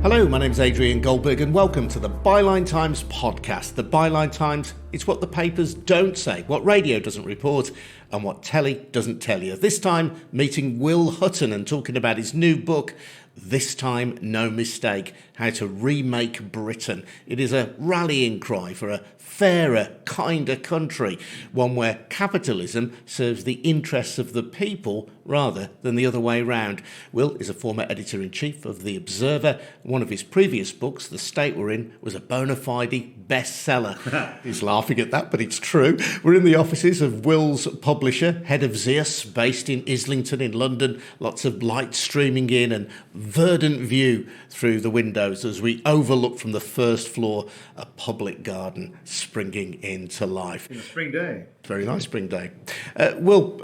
Hello, my name's Adrian Goldberg and welcome to the Byline Times podcast. The Byline Times, it's what the papers don't say, what radio doesn't report and what telly doesn't tell you. This time, meeting Will Hutton and talking about his new book, This Time No Mistake, How to Remake Britain. It is a rallying cry for a fairer, kinder country, one where capitalism serves the interests of the people rather than the other way round. Will is a former editor-in-chief of The Observer. One of his previous books, The State We're In, was a bona fide bestseller. He's laughing at that, but it's true. We're in the offices of Will's publisher, head of Zeus, based in Islington in London. Lots of light streaming in and verdant view through the windows as we overlook from the first floor a public garden springing into life. It's a spring day. Very nice spring day. Will,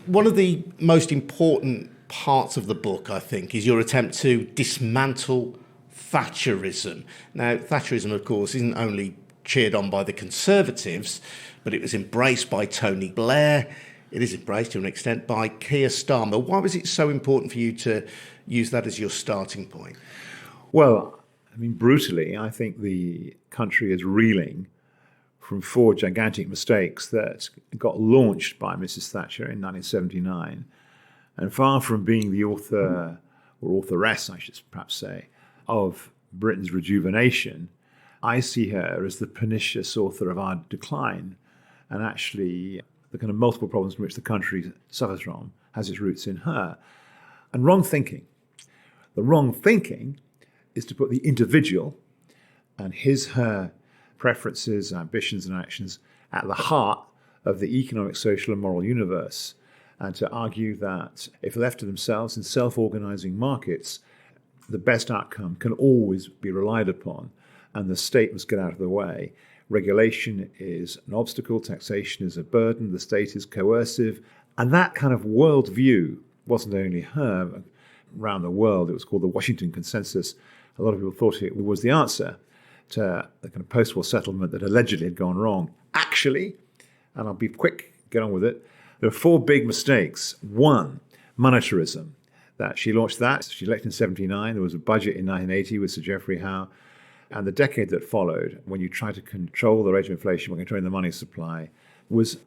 one of the most important parts of the book, I think, is your attempt to dismantle Thatcherism. Now, Thatcherism, of course, isn't only cheered on by the Conservatives, but it was embraced by Tony Blair. It is embraced to an extent by Keir Starmer. Why was it so important for you to use that as your starting point? Well, I mean, brutally, I think the country is reeling from four gigantic mistakes that got launched by Mrs. Thatcher in 1979. And far from being the author, or authoress, I should perhaps say, of Britain's rejuvenation, I see her as the pernicious author of our decline. And actually, the kind of multiple problems from which the country suffers from has its roots in her. And wrong thinking. The wrong thinking is to put the individual and her preferences, ambitions and actions at the heart of the economic, social and moral universe, and to argue that if left to themselves in self-organizing markets, the best outcome can always be relied upon and the state must get out of the way. Regulation is an obstacle, taxation is a burden, the state is coercive, and that kind of worldview wasn't only her. Around the world, it was called the Washington Consensus. A lot of people thought it was the answer to the kind of post-war settlement that allegedly had gone wrong. Actually, and I'll be quick, get on with it, there are four big mistakes. One, monetarism. That she launched that. She elected in 1979. There was a budget in 1980 with Sir Geoffrey Howe. And the decade that followed, when you tried to control the rate of inflation, when controlling the money supply, was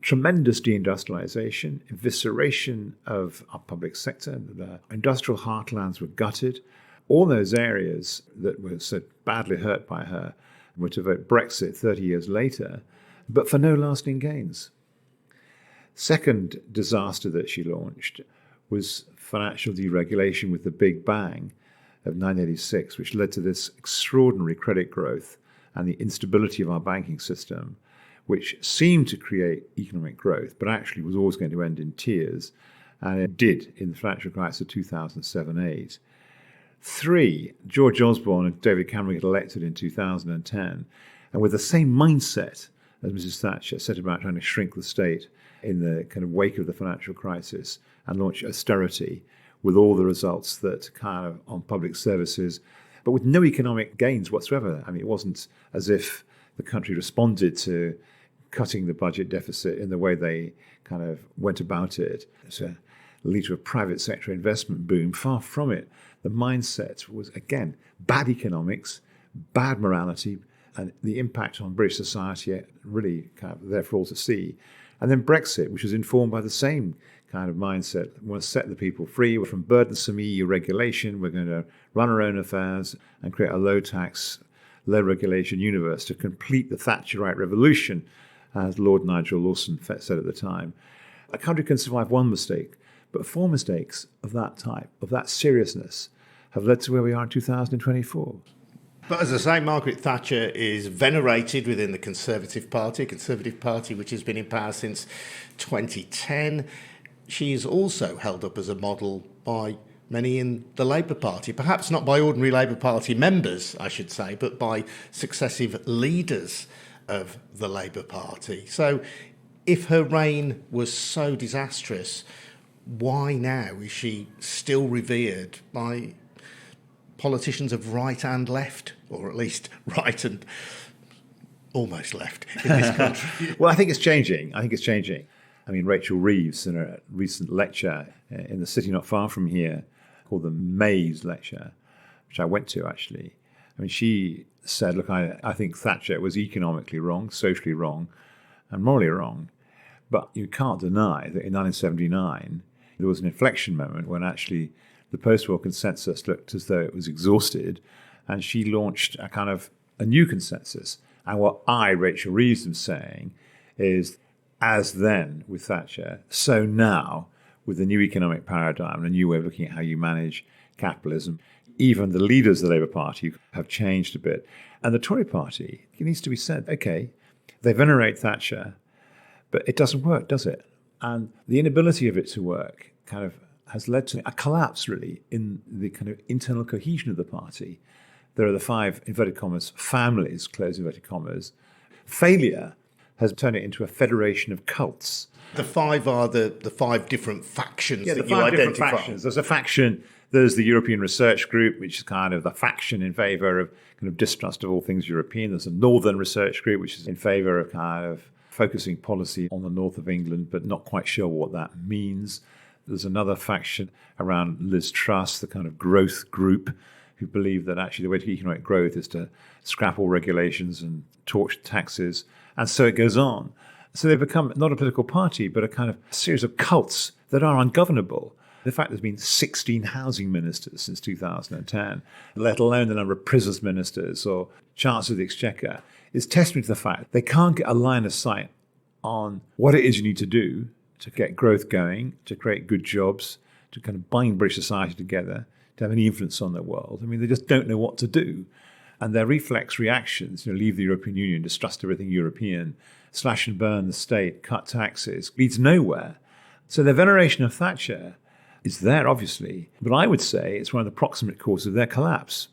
tremendous deindustrialization, evisceration of our public sector. The industrial heartlands were gutted. All those areas that were so badly hurt by her were to vote Brexit 30 years later, but for no lasting gains. Second disaster that she launched was financial deregulation with the Big Bang of 1986, which led to this extraordinary credit growth and the instability of our banking system, which seemed to create economic growth, but actually was always going to end in tears. And it did in the financial crisis of 2007-8. Three, George Osborne and David Cameron get elected in 2010, and with the same mindset as Mrs. Thatcher, set about trying to shrink the state in the kind of wake of the financial crisis and launch austerity with all the results that kind of on public services, but with no economic gains whatsoever. I mean, it wasn't as if the country responded to cutting the budget deficit in the way they kind of went about it to lead to a private sector investment boom. Far from it. The mindset was, again, bad economics, bad morality, and the impact on British society really kind of there for all to see. And then Brexit, which was informed by the same kind of mindset. We want to set the people free. We're from burdensome EU regulation. We're going to run our own affairs and create a low-tax, low-regulation universe to complete the Thatcherite revolution, as Lord Nigel Lawson said at the time. A country can survive one mistake, but four mistakes of that type, of that seriousness, have led to where we are in 2024. But as I say, Margaret Thatcher is venerated within the Conservative Party, a Conservative Party which has been in power since 2010. She is also held up as a model by many in the Labour Party, perhaps not by ordinary Labour Party members, I should say, but by successive leaders of the Labour Party. So if her reign was so disastrous, why now is she still revered by politicians of right and left, or at least right and almost left in this country? Well, I think it's changing. I mean, Rachel Reeves, in a recent lecture in the city not far from here, called the Maze Lecture, which I went to actually. I mean, she said, look, I think Thatcher was economically wrong, socially wrong, and morally wrong. But you can't deny that in 1979, there was an inflection moment when actually the post-war consensus looked as though it was exhausted, and she launched a new consensus. And what Rachel Reeves, am saying is, as then with Thatcher, so now with the new economic paradigm and a new way of looking at how you manage capitalism, even the leaders of the Labour Party have changed a bit. And the Tory Party, it needs to be said, okay, they venerate Thatcher, but it doesn't work, does it? And the inability of it to work kind of has led to a collapse, really, in the kind of internal cohesion of the party. There are the 5, inverted commas, families, close inverted commas. Failure has turned it into a federation of cults. The 5 are the 5 different factions that the you 5 different identify. factions. There's a faction, there's the European Research Group, which is kind of the faction in favour of kind of distrust of all things European. There's a Northern Research Group, which is in favour of kind of focusing policy on the north of England, but not quite sure what that means. There's another faction around Liz Truss, the kind of growth group, who believe that actually the way to economic growth is to scrap all regulations and torch taxes. And so it goes on. So they've become not a political party, but a kind of series of cults that are ungovernable. The fact there's been 16 housing ministers since 2010, let alone the number of prisons ministers or Chancellor of the Exchequer, is testimony to the fact they can't get a line of sight on what it is you need to do to get growth going, to create good jobs, to kind of bind British society together, to have any influence on the world. I mean, they just don't know what to do. And their reflex reactions, leave the European Union, distrust everything European, slash and burn the state, cut taxes, leads nowhere. So their veneration of Thatcher is there, obviously, but I would say it's one of the proximate causes of their collapse.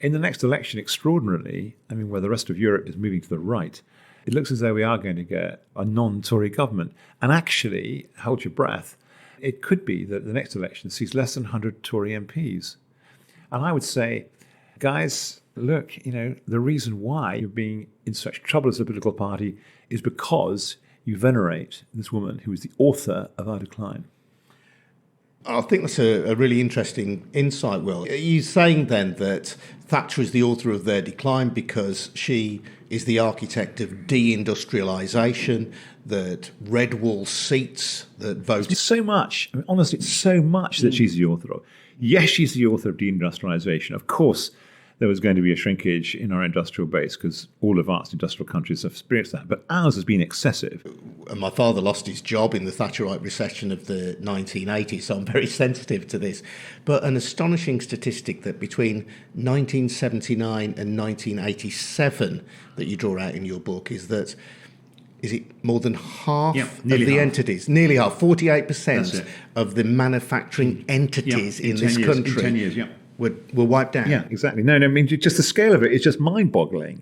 In the next election, extraordinarily, where the rest of Europe is moving to the right, it looks as though we are going to get a non-Tory government. And actually, hold your breath, it could be that the next election sees less than 100 Tory MPs. And I would say, guys, look, the reason why you're being in such trouble as a political party is because you venerate this woman who is the author of our decline. I think that's a really interesting insight, Will. Are you saying then that Thatcher is the author of their decline because she is the architect of deindustrialisation, that red wall seats, that vote? It's so much. Honestly, it's so much that she's the author of. Yes, she's the author of deindustrialisation. Of course, there was going to be a shrinkage in our industrial base because all advanced industrial countries have experienced that. But ours has been excessive. And my father lost his job in the Thatcherite recession of the 1980s, so I'm very sensitive to this. But an astonishing statistic that between 1979 and 1987 that you draw out in your book is that, is it more than half of the entities, nearly half, 48% of the manufacturing entities in this country in 10 years, were wiped out. Yeah, exactly. No, just the scale of it is just mind-boggling.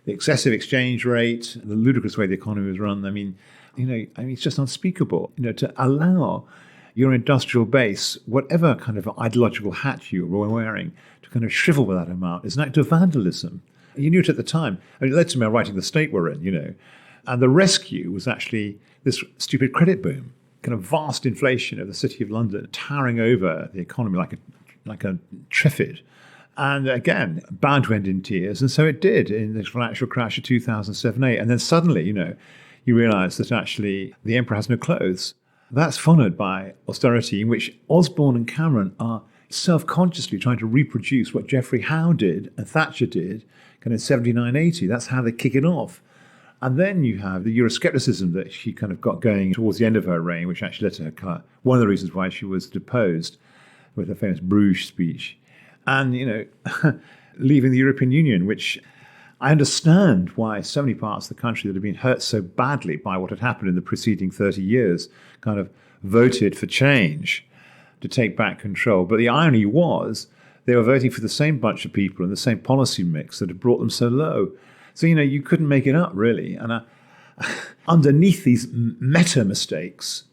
The excessive exchange rate, the ludicrous way the economy was run. It's just unspeakable. To allow your industrial base, whatever kind of ideological hat you were wearing, to kind of shrivel with that amount is an act of vandalism. You knew it at the time. It led to me writing the state we're in, And the rescue was actually this stupid credit boom, kind of vast inflation of the City of London, towering over the economy like a triffid. And again, bound to end in tears. And so it did in the financial crash of 2007-8. And then suddenly, you realise that actually the emperor has no clothes. That's followed by austerity, in which Osborne and Cameron are self-consciously trying to reproduce what Geoffrey Howe did and Thatcher did kind of 79-80. That's how they kick it off. And then you have the Euroscepticism that she kind of got going towards the end of her reign, which actually led to her cut. One of the reasons why she was deposed with her famous Bruges speech. And, leaving the European Union, which I understand why so many parts of the country that had been hurt so badly by what had happened in the preceding 30 years kind of voted for change to take back control. But the irony was they were voting for the same bunch of people and the same policy mix that had brought them so low. So, you couldn't make it up, really. And underneath these meta mistakes,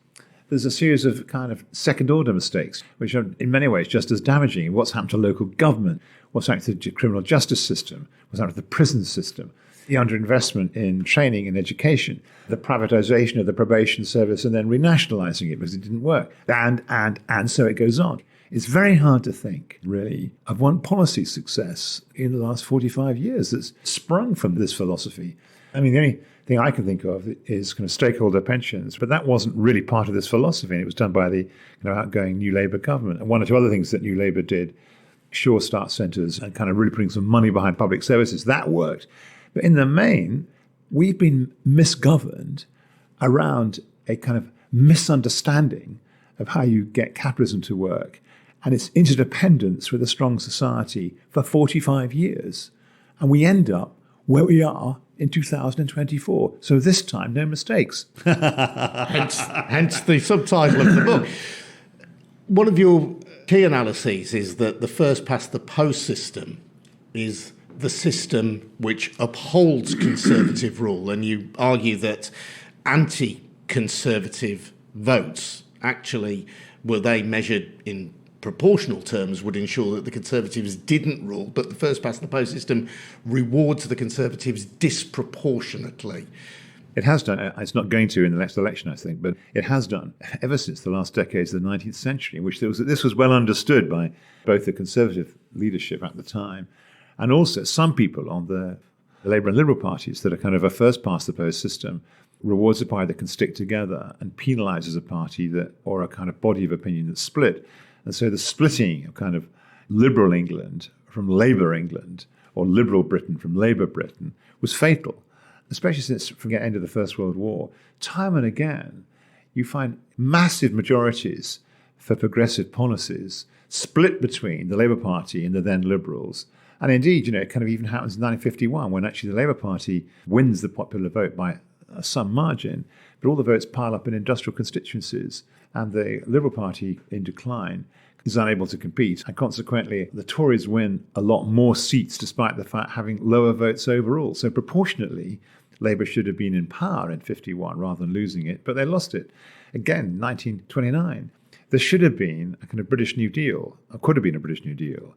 there's a series of kind of second-order mistakes, which are in many ways just as damaging. What's happened to local government? What's happened to the criminal justice system? What's happened to the prison system? The underinvestment in training and education, the privatization of the probation service and then renationalizing it because it didn't work. And so it goes on. It's very hard to think, really, of one policy success in the last 45 years that's sprung from this philosophy. I mean, the only thing I can think of is kind of stakeholder pensions, but that wasn't really part of this philosophy, and it was done by the outgoing New Labour government. And one or two other things that New Labour did, Sure Start centres and kind of really putting some money behind public services, that worked. But in the main, we've been misgoverned around a kind of misunderstanding of how you get capitalism to work and its interdependence with a strong society for 45 years. And we end up where we are in 2024. So this time, no mistakes. hence the subtitle of the book. One of your key analyses is that the first past the post system is the system which upholds conservative rule, and you argue that anti-conservative votes actually, were they measured in proportional terms, would ensure that the Conservatives didn't rule, but the first past the post system rewards the Conservatives disproportionately. It has done. It's not going to in the next election, I think, but it has done ever since the last decades of the 19th century, in which this was well understood by both the Conservative leadership at the time and also some people on the Labour and Liberal parties that are kind of a first past the post system, rewards a party that can stick together and penalises a party that, or a kind of body of opinion that's split. And so the splitting of kind of liberal England from Labour England, or liberal Britain from Labour Britain, was fatal, especially since from the end of the First World War. Time and again, you find massive majorities for progressive policies split between the Labour Party and the then Liberals. And indeed, it kind of even happens in 1951 when actually the Labour Party wins the popular vote by some margin, but all the votes pile up in industrial constituencies, and the Liberal Party in decline is unable to compete, and consequently the Tories win a lot more seats despite the fact having lower votes overall. So proportionately, Labour should have been in power in 51 rather than losing it, but they lost it. Again, 1929, there should have been a kind of British New Deal, or could have been a British New Deal.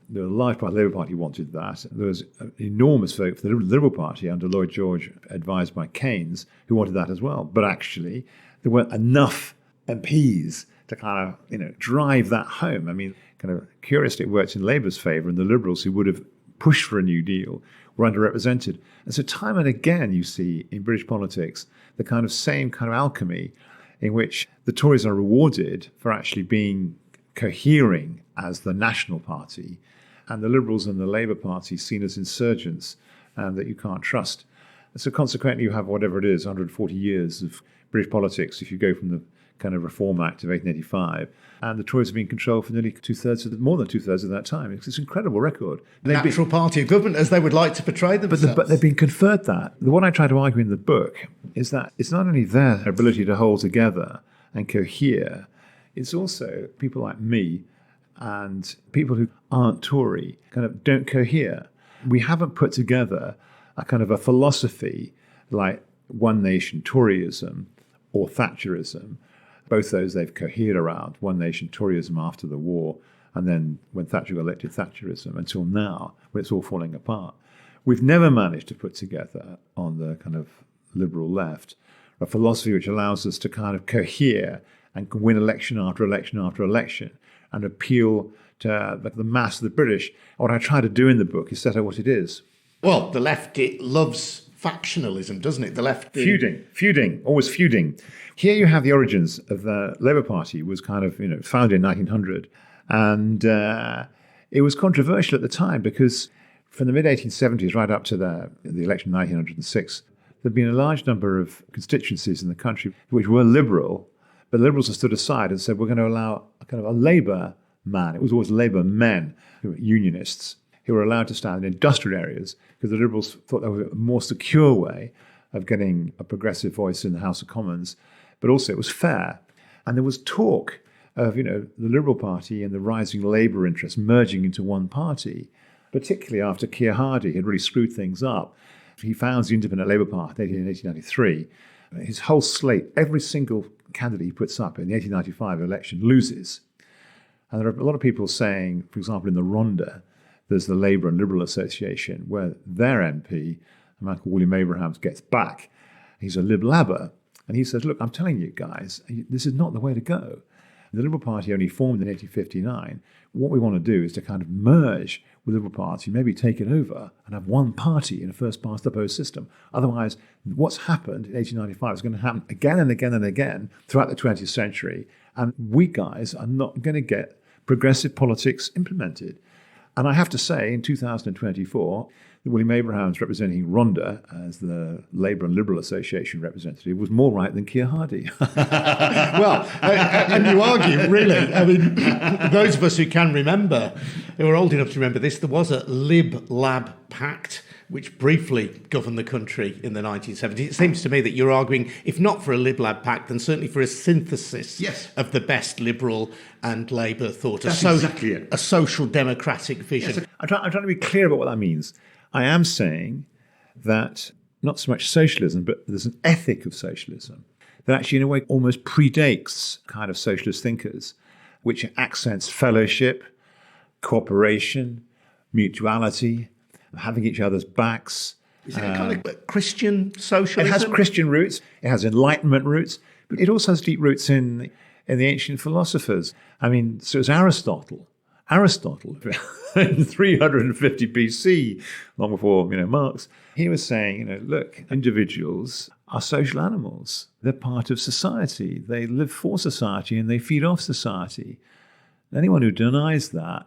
The large part of the Labour Party wanted that. There was an enormous vote for the Liberal Party under Lloyd George, advised by Keynes, who wanted that as well. But actually, there weren't enough MPs to kind of, drive that home. I mean, kind of curiously, it worked in Labour's favour, and the Liberals who would have pushed for a New Deal were underrepresented. And so time and again, you see in British politics the kind of same kind of alchemy in which the Tories are rewarded for actually being cohering as the national party, and the Liberals and the Labour Party seen as insurgents that you can't trust. And so consequently, you have whatever it is, 140 years of British politics, if you go from the kind of Reform Act of 1885, and the Tories have been controlled for nearly more than two-thirds of that time. It's an incredible record. Natural party of government, as they would like to portray themselves. But they've been conferred that. What I try to argue in the book is that it's not only their ability to hold together and cohere, it's also people like me and people who aren't Tory kind of don't cohere. We haven't put together a kind of a philosophy like one nation Toryism or Thatcherism. Both those they've cohered around, one nation Toryism after the war, and then when Thatcher got elected, Thatcherism, until now, when it's all falling apart. We've never managed to put together on the kind of liberal left a philosophy which allows us to kind of cohere and can win election after election after election and appeal to the mass of the British. What I try to do in the book is set out what it is. Well, the left, it loves factionalism, doesn't it? The left... Feuding, always feuding. Here you have the origins of the Labour Party, was kind of, founded in 1900. And it was controversial at the time because from the mid-1870s right up to the election in 1906, there'd been a large number of constituencies in the country which were liberal, but the Liberals have stood aside and said, we're going to allow a kind of a Labour man. It was always Labour men who were unionists who were allowed to stand in industrial areas because the Liberals thought that was a more secure way of getting a progressive voice in the House of Commons, but also it was fair. And there was talk of, the Liberal Party and the rising Labour interest merging into one party, particularly after Keir Hardie had really screwed things up. He founds the Independent Labour Party in 1893. His whole slate, every single candidate he puts up in the 1895 election loses. And there are a lot of people saying, for example, in the Rhondda, there's the Labour and Liberal Association, where their MP, a man called William Abrahams, gets back. He's a Lib Labber. And he says, look, I'm telling you guys, this is not the way to go. The Liberal Party only formed in 1859. What we want to do is to kind of merge with the Liberal Party, maybe take it over and have one party in a first-past-the-post system. Otherwise, what's happened in 1895 is going to happen again and again and again throughout the 20th century. And we guys are not going to get progressive politics implemented. And I have to say, in 2024, William Abrahams representing Rhondda as the Labour and Liberal Association representative was more right than Keir Hardie. Well, and you argue, really. I mean, those of us who can remember, who are old enough to remember this, there was a Lib-Lab Pact which briefly governed the country in the 1970s. It seems to me that you're arguing, if not for a Lib-Lab Pact, then certainly for a synthesis of the best Liberal and Labour thought. That's exactly it. A social democratic vision. Yes, I'm trying to be clear about what that means. I am saying that not so much socialism, but there's an ethic of socialism that actually in a way almost predates kind of socialist thinkers, which accents fellowship, cooperation, mutuality, having each other's backs. Is it a kind of Christian socialism? It has Christian roots, it has Enlightenment roots, but it also has deep roots in the ancient philosophers. I mean, so it's Aristotle, in 350 BC, long before Marx, he was saying, look, individuals are social animals. They're part of society. They live for society and they feed off society. Anyone who denies that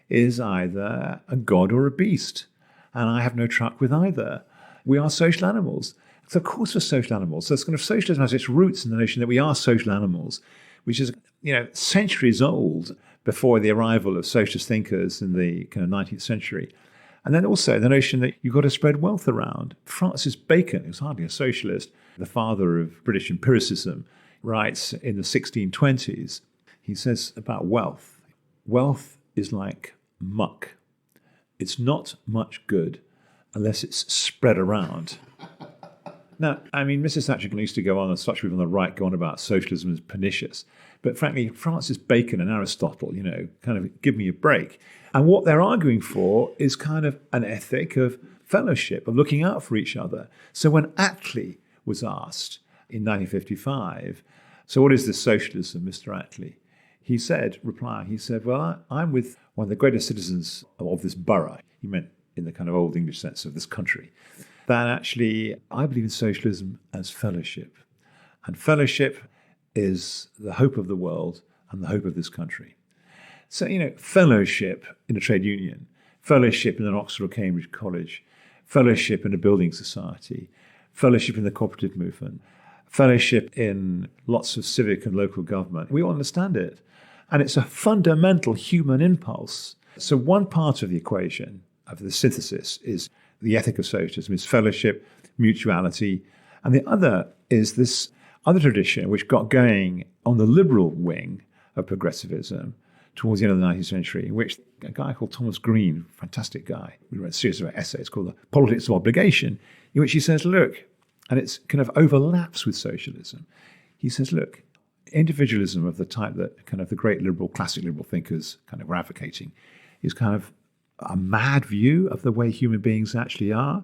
is either a god or a beast. And I have no truck with either. We are social animals. So of course we're social animals. So it's kind of socialism has its roots in the notion that we are social animals, which is centuries old before the arrival of socialist thinkers in the kind of 19th century. And then also the notion that you've got to spread wealth around. Francis Bacon, who's hardly a socialist, the father of British empiricism, writes in the 1620s, he says about wealth is like muck. It's not much good unless it's spread around. Now, I mean, Mrs. Thatcher used to go on, and such people on the right go on about socialism as pernicious. But frankly, Francis Bacon and Aristotle, kind of give me a break. And what they're arguing for is kind of an ethic of fellowship, of looking out for each other. So when Attlee was asked in 1955, so what is this socialism, Mr. Attlee? He said, well, I'm with one of the greatest citizens of this borough. He meant in the kind of old English sense of this country. That actually, I believe in socialism as fellowship. And fellowship is the hope of the world and the hope of this country. So, fellowship in a trade union, fellowship in an Oxford or Cambridge college, fellowship in a building society, fellowship in the cooperative movement, fellowship in lots of civic and local government. We all understand it. And it's a fundamental human impulse. So one part of the equation of the synthesis is the ethic of socialism, is fellowship, mutuality. And the other is this other tradition which got going on the liberal wing of progressivism towards the end of the 19th century, in which a guy called Thomas Green, fantastic guy, we wrote a series of essays called The Politics of Obligation, in which he says, look, and it kind of overlaps with socialism. He says, look, individualism of the type that kind of the great liberal, classic liberal thinkers kind of were advocating is kind of a mad view of the way human beings actually are.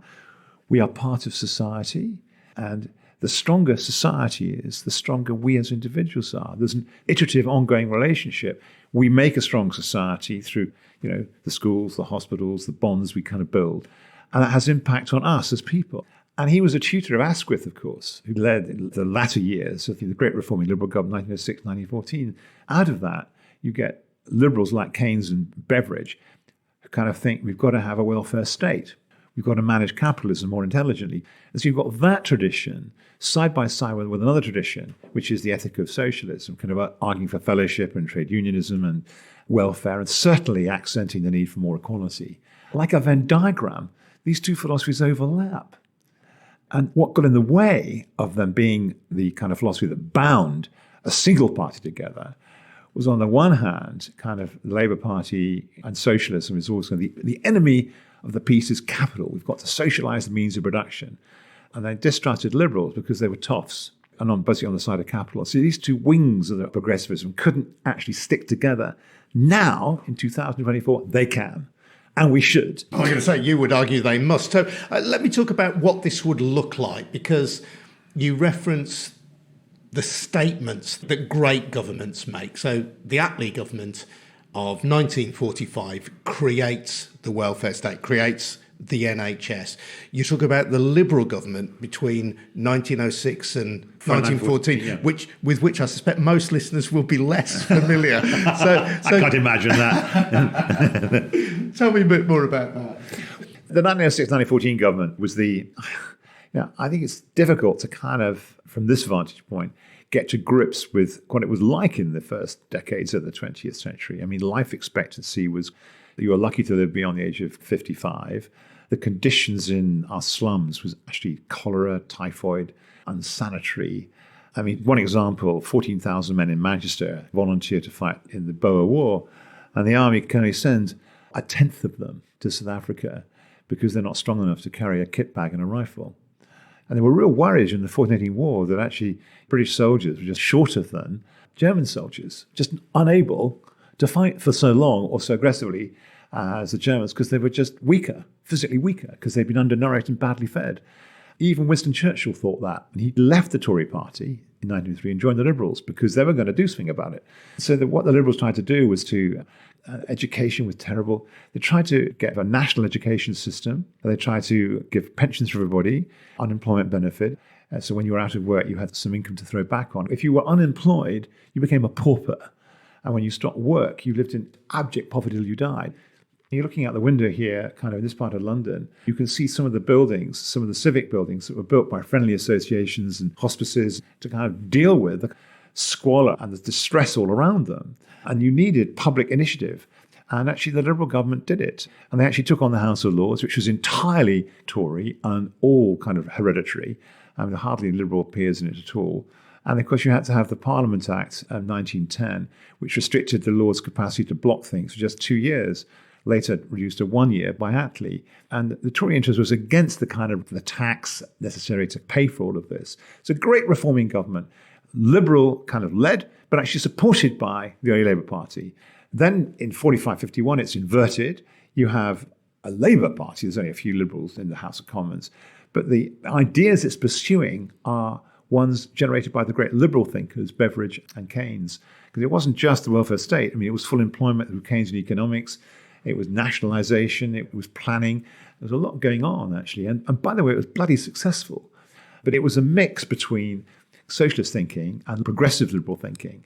We are part of society, and the stronger society is, the stronger we as individuals are. There's an iterative, ongoing relationship. We make a strong society through, the schools, the hospitals, the bonds we kind of build, and that has impact on us as people. And he was a tutor of Asquith, of course, who led in the latter years of the great reforming Liberal government, 1906, 1914. Out of that, you get liberals like Keynes and Beveridge who kind of think we've got to have a welfare state. We've got to manage capitalism more intelligently. And so you've got that tradition side by side with another tradition, which is the ethic of socialism, kind of arguing for fellowship and trade unionism and welfare, and certainly accenting the need for more equality. Like a Venn diagram, these two philosophies overlap. And what got in the way of them being the kind of philosophy that bound a single party together was, on the one hand, kind of the Labour Party and socialism is always going to be the enemy of the piece is capital. We've got to socialise the means of production. And they distrusted liberals because they were toffs and basically on the side of capital. So these two wings of the progressivism couldn't actually stick together. Now, in 2024, they can. And we should. I was going to say, you would argue they must. So let me talk about what this would look like, because you reference the statements that great governments make. So the Attlee government of 1945 creates the welfare state, creates the NHS. You talk about the Liberal government between 1906 and 1914, with which I suspect most listeners will be less familiar. I can't imagine that. Tell me a bit more about that. The 1906-1914 government was I think it's difficult to kind of, from this vantage point, get to grips with what it was like in the first decades of the 20th century. I mean, life expectancy was, you were lucky to live beyond the age of 55. The conditions in our slums was actually cholera, typhoid, unsanitary. I mean, one example, 14,000 men in Manchester volunteered to fight in the Boer War, and the army can only send a tenth of them to South Africa because they're not strong enough to carry a kit bag and a rifle. And there were real worries in the 1418 war that actually British soldiers were just shorter than German soldiers, just unable to fight for so long or so aggressively as the Germans because they were just weaker, physically weaker, because they'd been undernourished and badly fed. Even Winston Churchill thought that. And he left the Tory party in 1903 and joined the Liberals because they were going to do something about it. So what the Liberals tried to do was to education was terrible. They tried to get a national education system. They tried to give pensions for everybody, unemployment benefit. So when you were out of work, you had some income to throw back on. If you were unemployed, you became a pauper. And when you stopped work, you lived in abject poverty till you died. You're looking out the window here, kind of in this part of London, you can see some of the buildings, some of the civic buildings that were built by friendly associations and hospices to kind of deal with the squalor and the distress all around them. And you needed public initiative. And actually the Liberal government did it. And they actually took on the House of Lords, which was entirely Tory and all kind of hereditary. I mean, there are hardly Liberal peers in it at all. And of course, you had to have the Parliament Act of 1910, which restricted the Lords' capacity to block things for just 2 years, later reduced to 1 year by Attlee. And the Tory interest was against the kind of the tax necessary to pay for all of this. It's a great reforming government, Liberal kind of led, but actually supported by the early Labour Party. Then in 45-51, it's inverted. You have a Labour Party. There's only a few Liberals in the House of Commons. But the ideas it's pursuing are ones generated by the great Liberal thinkers, Beveridge and Keynes. Because it wasn't just the welfare state. I mean, it was full employment through Keynesian economics. It was nationalisation. It was planning. There was a lot going on, actually. And by the way, it was bloody successful. But it was a mix between socialist thinking and progressive liberal thinking.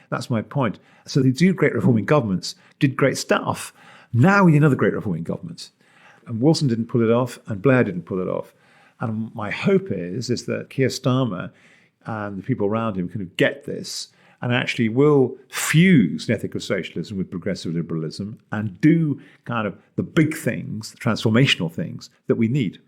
That's my point. So these two great reforming governments did great stuff. Now we need another great reforming government. And Wilson didn't pull it off, and Blair didn't pull it off. And my hope is that Keir Starmer and the people around him kind of get this and actually will fuse the ethic of socialism with progressive liberalism and do kind of the big things, the transformational things that we need.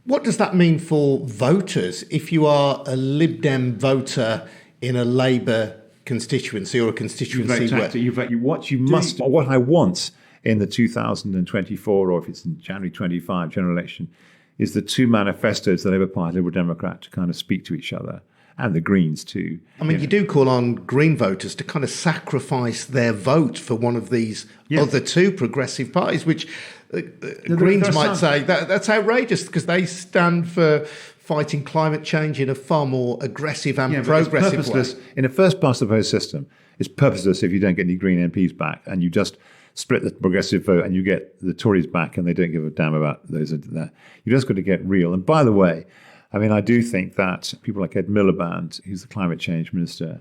What does that mean for voters if you are a Lib Dem voter in a Labour constituency or a constituency what I want in the 2024, or if it's in January 25 general election, is the two manifestos, the Labour Party, Liberal Democrat, to kind of speak to each other, and the Greens too. I mean, you do call on Green voters to kind of sacrifice their vote for one of these other two progressive parties, which Greens might say that's outrageous because they stand for fighting climate change in a far more aggressive and progressive way. In the first pass the post system, it's purposeless if you don't get any Green MPs back and you just split the progressive vote and you get the Tories back and they don't give a damn about those. You just got to get real. And by the way, I mean, I do think that people like Ed Miliband, who's the climate change minister,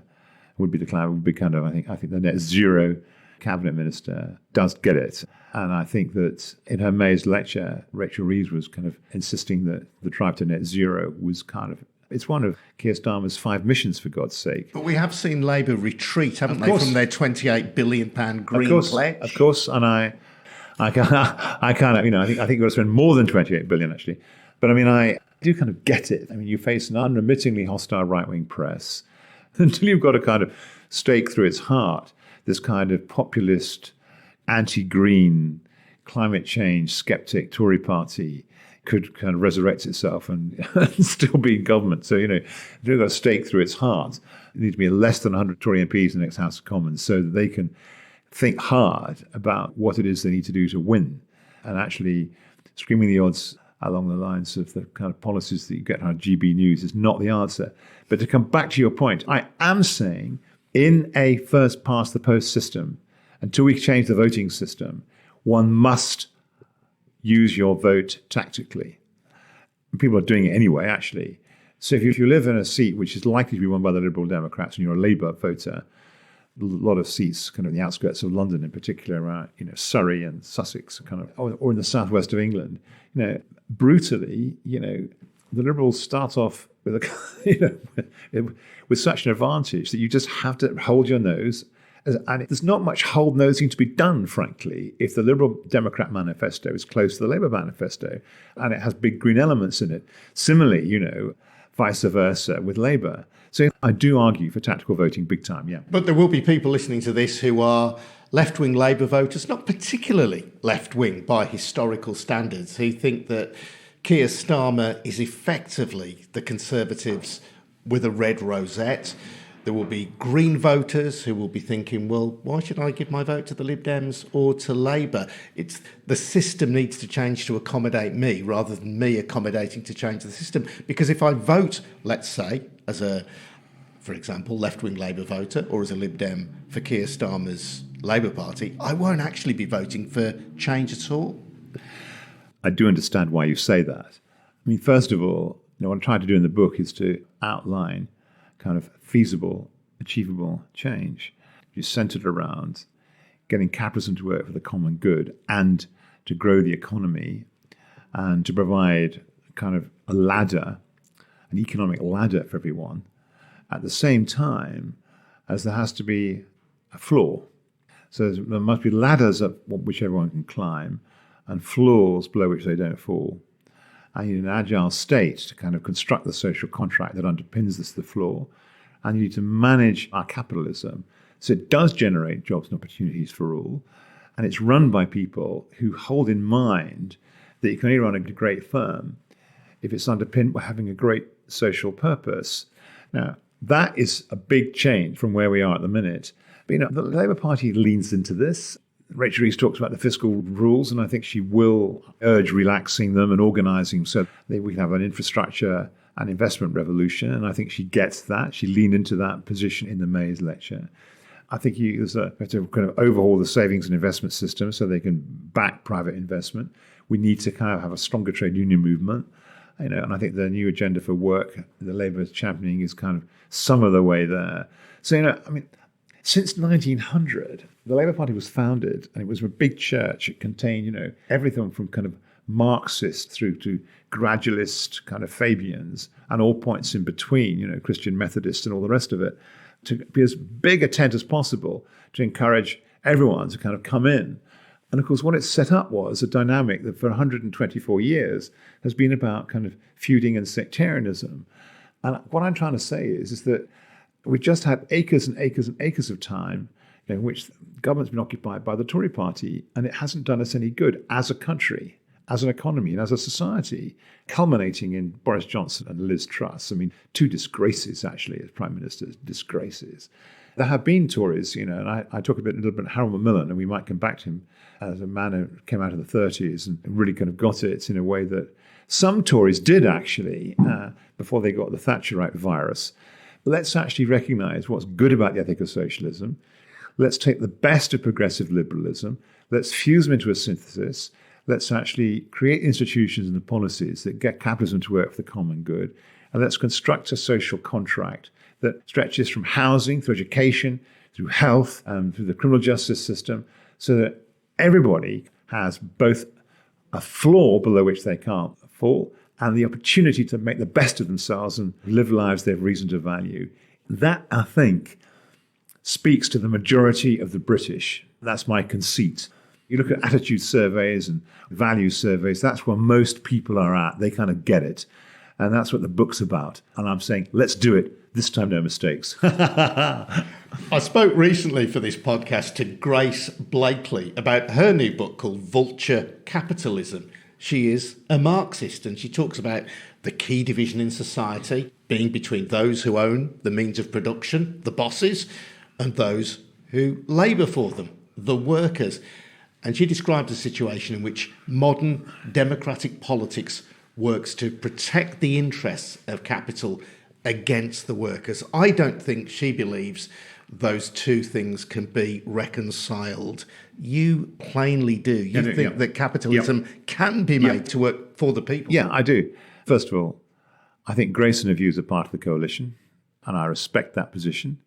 would be kind of, I think the net zero cabinet minister does get it. And I think that in her May's lecture, Rachel Reeves was kind of insisting that the drive to net zero was kind of, it's one of Keir Starmer's 5 missions, for God's sake. But we have seen Labour retreat, haven't they, from their £28 billion Green pledge? Of course, and I kind of, I think we've got to spend more than 28 billion actually. But I mean, I do kind of get it. I mean, you face an unremittingly hostile right-wing press until you've got to kind of stake through its heart this kind of populist, anti-green, climate change skeptic Tory party could kind of resurrect itself and still be in government. So, you've got to stake through its heart. There need to be less than 100 Tory MPs in the next House of Commons so that they can think hard about what it is they need to do to win and actually screaming the odds along the lines of the kind of policies that you get on GB News is not the answer. But to come back to your point, I am saying in a first past the post system, until we change the voting system, one must use your vote tactically. People are doing it anyway, actually. So if you live in a seat which is likely to be won by the Liberal Democrats and you're a Labour voter, a lot of seats kind of in the outskirts of London in particular, around Surrey and Sussex, kind of, or in the southwest of England, brutally, the Liberals start off with with such an advantage that you just have to hold your nose. And there's not much hold nosing to be done, frankly, if the Liberal Democrat manifesto is close to the Labour manifesto and it has big green elements in it. Similarly, vice versa with Labour. So I do argue for tactical voting big time, yeah. But there will be people listening to this who are left-wing Labour voters, not particularly left-wing by historical standards, who think that Keir Starmer is effectively the Conservatives with a red rosette. There will be Green voters who will be thinking, well, why should I give my vote to the Lib Dems or to Labour? It's the system needs to change to accommodate me rather than me accommodating to change the system. Because if I vote, let's say, as a, for example, left-wing Labour voter or as a Lib Dem for Keir Starmer's Labour Party, I won't actually be voting for change at all. I do understand why you say that. I mean, first of all, what I'm trying to do in the book is to outline kind of feasible, achievable change, which is centered around getting capitalism to work for the common good and to grow the economy and to provide kind of a ladder, an economic ladder for everyone, at the same time as there has to be a floor. So there must be ladders up which everyone can climb and floors below which they don't fall. And you need an agile state to kind of construct the social contract that underpins the floor. And you need to manage our capitalism so it does generate jobs and opportunities for all. And it's run by people who hold in mind that you can only run a great firm if it's underpinned by having a great social purpose. Now, that is a big change from where we are at the minute. But, the Labour Party leans into this. Rachel Reeves talks about the fiscal rules, and I think she will urge relaxing them and organising so that we can have an infrastructure and investment revolution. And I think she gets that. She leaned into that position in the May's lecture. I think we have to kind of overhaul the savings and investment system so they can back private investment. We need to kind of have a stronger trade union movement. And I think the new agenda for work the Labour is championing is kind of some of the way there. So, since 1900, the Labour Party was founded, and it was a big church. It contained, everything from kind of Marxist through to gradualist kind of Fabians and all points in between, Christian Methodists and all the rest of it, to be as big a tent as possible to encourage everyone to kind of come in. And of course, what it set up was a dynamic that for 124 years has been about kind of feuding and sectarianism. And what I'm trying to say is that we've just had acres and acres and acres of time in which the government's been occupied by the Tory party, and it hasn't done us any good as a country, as an economy, and as a society, culminating in Boris Johnson and Liz Truss. Two disgraces, actually, as Prime Ministers, disgraces. There have been Tories, and I talk a little bit about Harold Macmillan, and we might come back to him as a man who came out of the 30s and really kind of got it in a way that some Tories did, actually, before they got the Thatcherite virus. Let's actually recognise what's good about the ethic of socialism. Let's take the best of progressive liberalism. Let's fuse them into a synthesis. Let's actually create institutions and the policies that get capitalism to work for the common good. And let's construct a social contract that stretches from housing, through education, through health, through the criminal justice system, so that everybody has both a floor below which they can't fall and the opportunity to make the best of themselves and live lives they have reason to value. That, I think, speaks to the majority of the British. That's my conceit. You look at attitude surveys and value surveys, that's where most people are at. They kind of get it. And that's what the book's about. And I'm saying, let's do it. This time, no mistakes. I spoke recently for this podcast to Grace Blakely about her new book called Vulture Capitalism. She is a Marxist, and she talks about the key division in society being between those who own the means of production, the bosses, and those who labour for them, the workers. And she describes a situation in which modern democratic politics works to protect the interests of capital against the workers. I don't think she believes those two things can be reconciled. You plainly do. You think that capitalism can be made to work for the people. Yeah, I do. First of all, I think Grace and her views are part of the coalition, and I respect that position.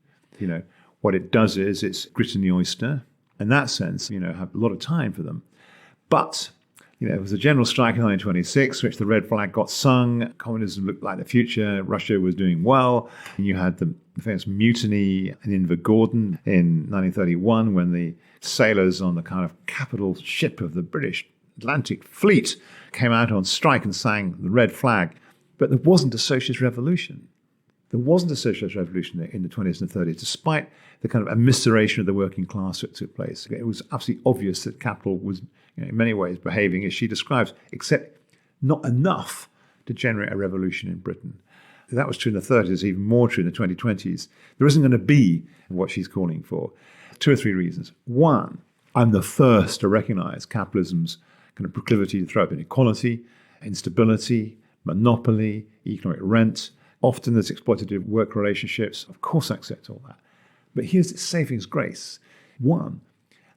What it does is it's grit in the oyster. In that sense, have a lot of time for them. But, there was a general strike in 1926, which the red flag got sung. Communism looked like the future. Russia was doing well. And you had the famous mutiny in Invergordon in 1931 when the sailors on the kind of capital ship of the British Atlantic Fleet came out on strike and sang the red flag. But there wasn't a socialist revolution. There wasn't a socialist revolution in the 20s and 30s, despite the kind of evisceration of the working class that took place. It was absolutely obvious that capital was, in many ways, behaving as she describes, except not enough to generate a revolution in Britain. That was true in the 30s, even more true in the 2020s. There isn't going to be what she's calling for. 2 or 3 reasons. One, I'm the first to recognize capitalism's kind of proclivity to throw up inequality, instability, monopoly, economic rent. Often there's exploitative work relationships. Of course I accept all that. But here's its savings grace. One,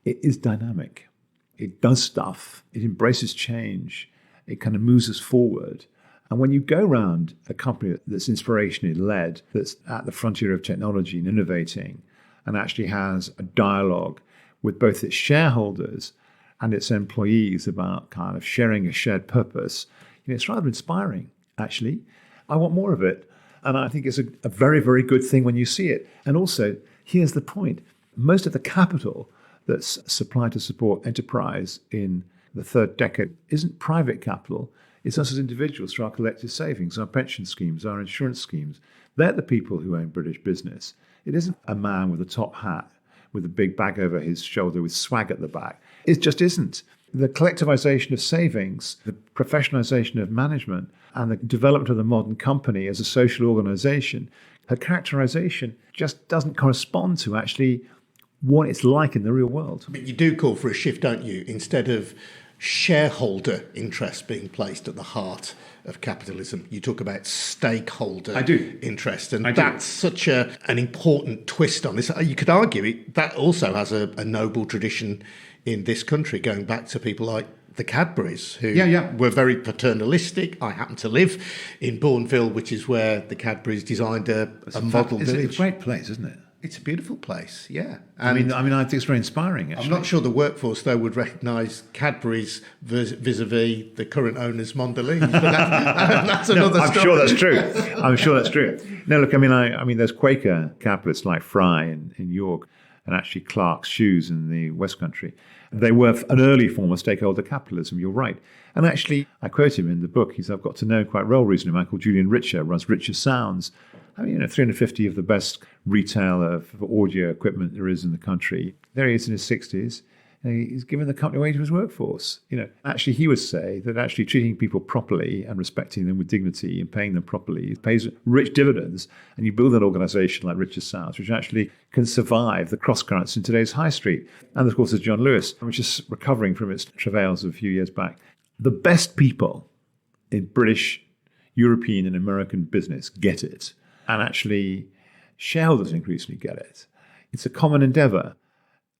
it is dynamic. It does stuff. It embraces change. It kind of moves us forward. And when you go around a company that's inspirationally led, that's at the frontier of technology and innovating, and actually has a dialogue with both its shareholders and its employees about kind of sharing a shared purpose, it's rather inspiring, actually. I want more of it. And I think it's a very, very good thing when you see it. And also, here's the point. Most of the capital that's supplied to support enterprise in the third decade isn't private capital. It's us as individuals through our collective savings, our pension schemes, our insurance schemes. They're the people who own British business. It isn't a man with a top hat with a big bag over his shoulder with swag at the back. It just isn't. The collectivization of savings, the professionalization of management, and the development of the modern company as a social organization, her characterization just doesn't correspond to actually what it's like in the real world. But you do call for a shift, don't you? Instead of shareholder interest being placed at the heart of capitalism, you talk about stakeholder interest. And that's such an important twist on this. You could argue that also has a noble tradition in this country, going back to people like the Cadburys, who were very paternalistic. I happen to live in Bourneville, which is where the Cadburys designed a model village. It's a great place, isn't it? It's a beautiful place, yeah. And I think it's very inspiring, actually. I'm not sure the workforce, though, would recognise Cadbury's vis-a-vis the current owners, Mondelez. But that's another story. I'm sure that's true. No, look, I mean, there's Quaker capitalists like Fry in York and actually Clark's Shoes in the West Country. They were an early form of stakeholder capitalism, you're right. And actually, I quote him in the book. I've got to know quite well recently a man called Julian Richer, runs Richer Sounds. 350 of the best retailer for audio equipment there is in the country. There he is in his 60s. And he's given the company away to his workforce. Actually, he would say that actually treating people properly and respecting them with dignity and paying them properly pays rich dividends. And you build an organization like Richer Sounds, which actually can survive the cross currents in today's high street. And of course, there's John Lewis, which is recovering from its travails of a few years back. The best people in British, European, and American business get it. And actually, shareholders increasingly get it. It's a common endeavor.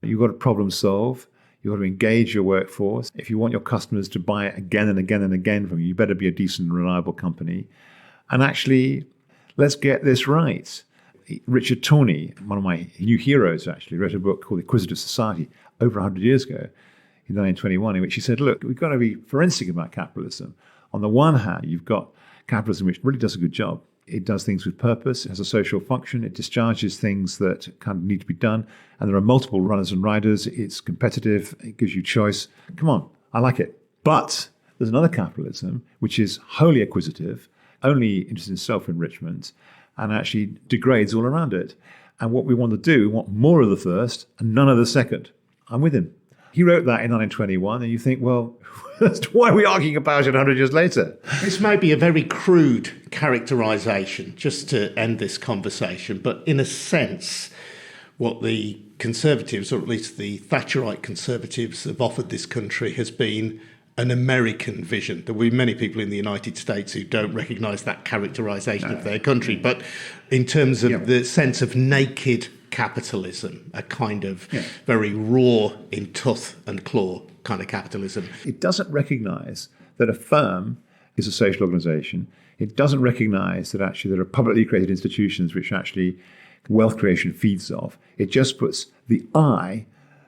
You've got to problem solve. You've got to engage your workforce. If you want your customers to buy again and again and again from you, you better be a decent and reliable company. And actually, let's get this right. Richard Tawney, one of my new heroes, actually, wrote a book called The Acquisitive Society over 100 years ago, in 1921, in which he said, look, we've got to be forensic about capitalism. On the one hand, you've got capitalism which really does a good job. It does things with purpose. It has a social function. It discharges things that kind of need to be done. And there are multiple runners and riders. It's competitive. It gives you choice. Come on, I like it. But there's another capitalism which is wholly acquisitive, only interested in self-enrichment, and actually degrades all around it. And what we want to do, we want more of the first and none of the second. I'm with him. He wrote that in 1921, and you think, well, why are we arguing about it 100 years later? This may be a very crude characterisation, just to end this conversation, but in a sense, what the Conservatives, or at least the Thatcherite Conservatives, have offered this country has been an American vision. There will be many people in the United States who don't recognise that characterisation of their country. But in terms of the sense of naked capitalism, a kind of very raw in tooth and claw kind of capitalism. It doesn't recognise that a firm is a social organisation. It doesn't recognise that actually there are publicly created institutions which actually wealth creation feeds off. It just puts the I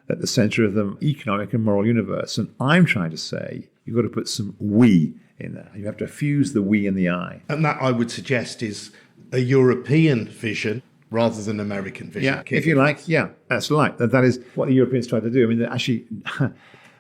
at the centre of the economic and moral universe. And I'm trying to say you've got to put some we in there. You have to fuse the we and the I. And that, I would suggest, is a European vision rather than American vision. Yeah, if you like, that's right. That is what the Europeans try to do. I mean, actually, they're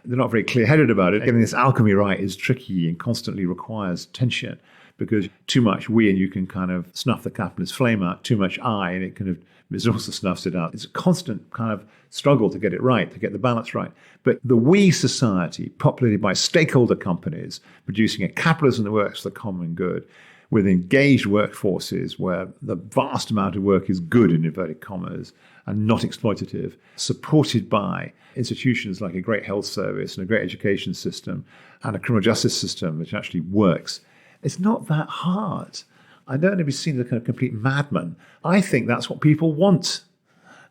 not very clear-headed about it. Getting this alchemy right is tricky and constantly requires tension, because too much we and you can kind of snuff the capitalist flame out, too much I and it kind of also snuffs it out. It's a constant kind of struggle to get it right, to get the balance right. But the we society, populated by stakeholder companies, producing a capitalism that works for the common good, with engaged workforces where the vast amount of work is good, in inverted commas, and not exploitative, supported by institutions like a great health service and a great education system and a criminal justice system which actually works. It's not that hard. I don't ever see the kind of complete madman. I think that's what people want.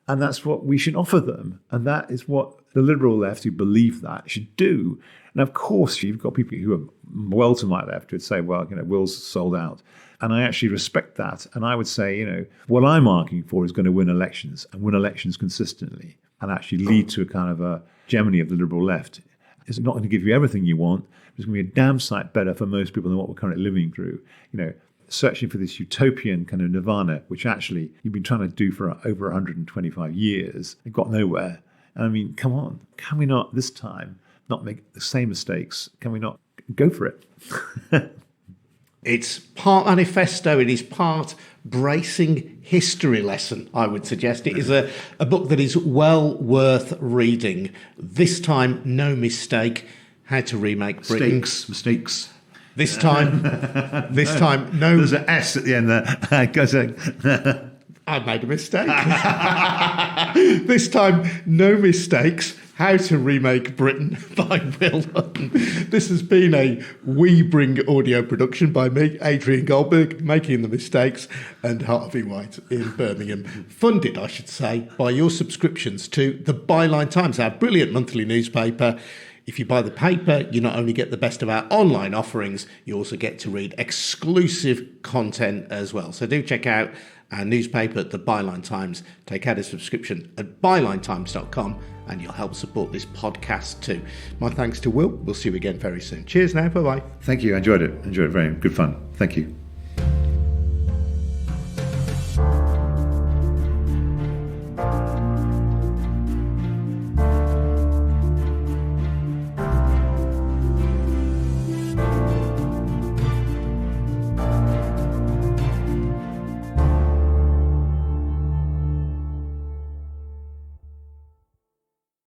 And that's what we should offer them. And that is what the liberal left who believe that should do. And of course, you've got people who are well to my left who would say, well, Will's sold out. And I actually respect that. And I would say, what I'm arguing for is going to win elections and win elections consistently and actually lead to a kind of a hegemony of the liberal left. It's not going to give you everything you want. It's going to be a damn sight better for most people than what we're currently living through. Searching for this utopian kind of nirvana, which actually you've been trying to do for over 125 years and got nowhere. I mean, come on. Can we not this time not make the same mistakes? Can we not go for it? It's part manifesto. It is part bracing history lesson, I would suggest. It is a book that is well worth reading. This time, no mistake. How to Remake Britain. Mistakes. This time, no. There's an S at the end there. I made a mistake. This time, no mistakes. How to Remake Britain by Will Hutton. This has been a We Bring audio production by me, Adrian Goldberg, making the mistakes, and Harvey White in Birmingham. Funded, I should say, by your subscriptions to the Byline Times, our brilliant monthly newspaper. If you buy the paper, you not only get the best of our online offerings, you also get to read exclusive content as well. So do check out our newspaper at the Byline Times. Take out a subscription at bylinetimes.com and you'll help support this podcast too. My thanks to Will. We'll see you again very soon. Cheers now. Bye-bye. Thank you. I enjoyed it. Very good fun. Thank you.